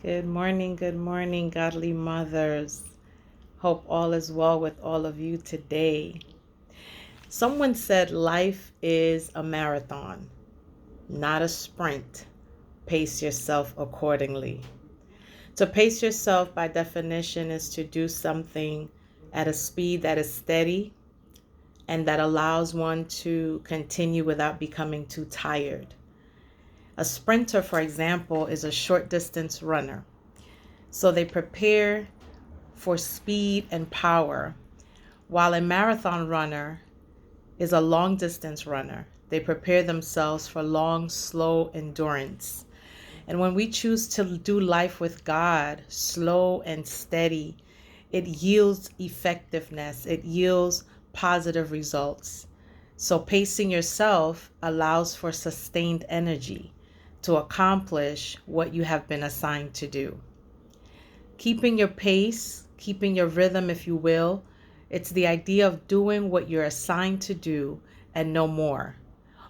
Good morning, godly mothers. Hope all is well with all of you today. Someone said life is a marathon, not a sprint. Pace yourself accordingly. To pace yourself, by definition, is to do something at a speed that is steady and that allows one to continue without becoming too tired. A sprinter, for example, is a short distance runner. So they prepare for speed and power, while a marathon runner is a long distance runner. They prepare themselves for long, slow endurance. And when we choose to do life with God, slow and steady, it yields effectiveness, it yields positive results. So pacing yourself allows for sustained energy to accomplish what you have been assigned to do. Keeping your pace, keeping your rhythm, if you will, it's the idea of doing what you're assigned to do and no more.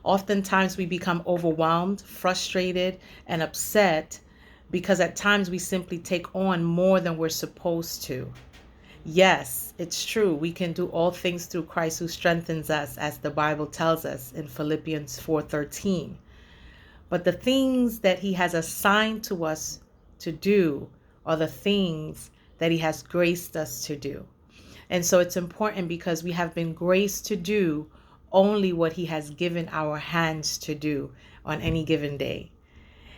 Oftentimes we become overwhelmed, frustrated, and upset because at times we simply take on more than we're supposed to. Yes, it's true. We can do all things through Christ who strengthens us, as the Bible tells us in Philippians 4:13. But the things that he has assigned to us to do are the things that he has graced us to do. And so it's important because we have been graced to do only what he has given our hands to do on any given day.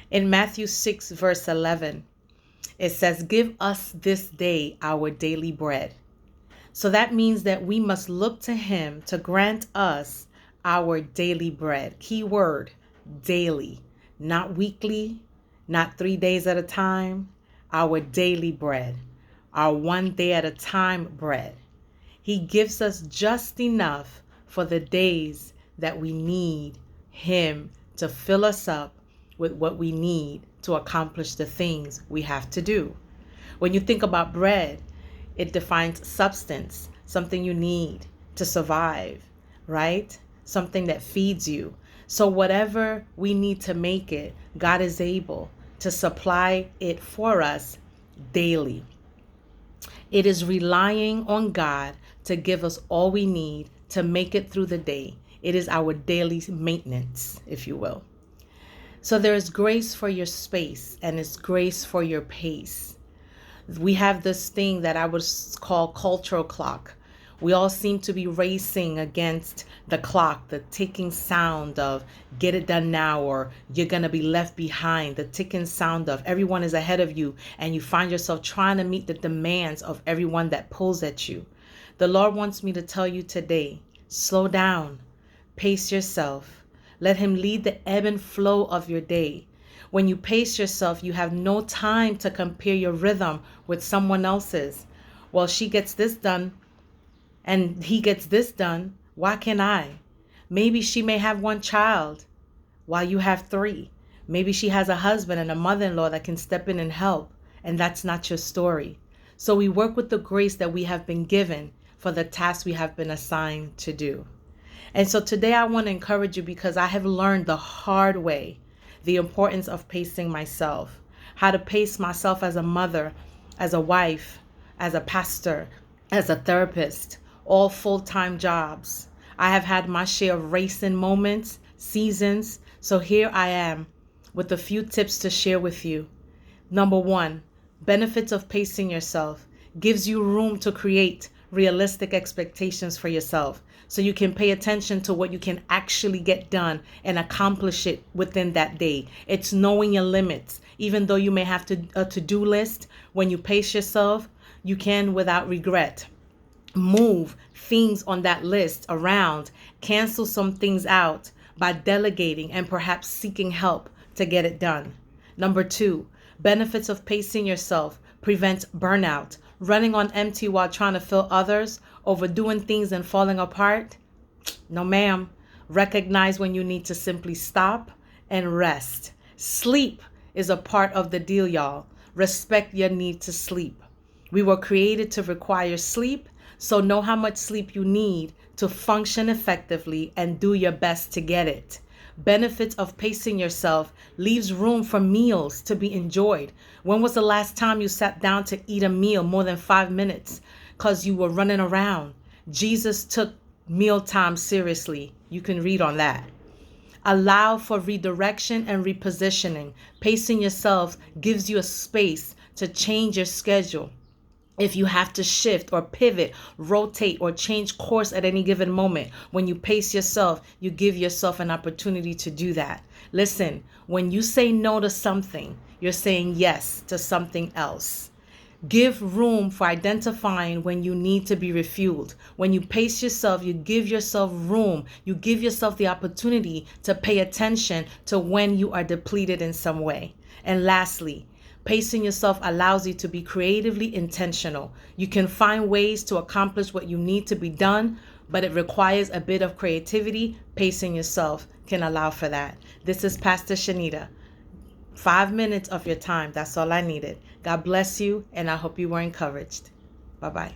In Mathew 6, verse 11, it says, "Give us this day our daily bread." So that means that we must look to him to grant us our daily bread. Key word, daily, not weekly, not 3 days at a time. Our daily bread, our 1 day at a time bread. He gives us just enough for the days that we need him to fill us up with what we need to accomplish the things we have to do. When you think about bread, it defines substance, something you need to survive, right? Something that feeds you. So whatever we need to make it, God is able to supply it for us daily. It is relying on God to give us all we need to make it through the day. It is our daily maintenance, if you will. So there is grace for your space and it's grace for your pace. We have this thing that I would call cultural clock. We all seem to be racing against the clock, the ticking sound of get it done now or you're going to be left behind, the ticking sound of everyone is ahead of you and you find yourself trying to meet the demands of everyone that pulls at you. The Lord wants me to tell you today, slow down, pace yourself, let him lead the ebb and flow of your day. When you pace yourself, you have no time to compare your rhythm with someone else's. Well, she gets this done and he gets this done. Why can't I? Maybe she may have one child while you have three. Maybe she has a husband and a mother-in-law that can step in and help. And that's not your story. So we work with the grace that we have been given for the task we have been assigned to do. And so today I want to encourage you because I have learned the hard way the importance of pacing myself, how to pace myself as a mother, as a wife, as a pastor, as a therapist, all full-time jobs. I have had my share of racing moments, seasons. So here I am with a few tips to share with you. Number one, benefits of pacing yourself gives you room to create realistic expectations for yourself so you can pay attention to what you can actually get done and accomplish it within that day. It's knowing your limits. Even though you may have a to-do list, when you pace yourself, you can, without regret, move things on that list around, cancel some things out by delegating and perhaps seeking help to get it done. Number two, benefits of pacing yourself prevents burnout. Running on empty while trying to fill others, overdoing things and falling apart? No, ma'am. Recognize when you need to simply stop and rest. Sleep is a part of the deal, y'all. Respect your need to sleep. We were created to require sleep, so know how much sleep you need to function effectively and do your best to get it. Benefits of pacing yourself leaves room for meals to be enjoyed. When was the last time you sat down to eat a meal more than 5 minutes because you were running around? Jesus took mealtime seriously. You can read on that. Allow for redirection and repositioning. Pacing yourself gives you a space to change your schedule. If you have to shift or pivot, rotate, or change course at any given moment, when you pace yourself, you give yourself an opportunity to do that. Listen, when you say no to something, you're saying yes to something else. Give room for identifying when you need to be refueled. When you pace yourself, you give yourself room. You give yourself the opportunity to pay attention to when you are depleted in some way. And lastly, pacing yourself allows you to be creatively intentional. You can find ways to accomplish what you need to be done, but it requires a bit of creativity. Pacing yourself can allow for that. This is Pastor Shanita. 5 minutes of your time. That's all I needed. God bless you, and I hope you were encouraged. Bye-bye.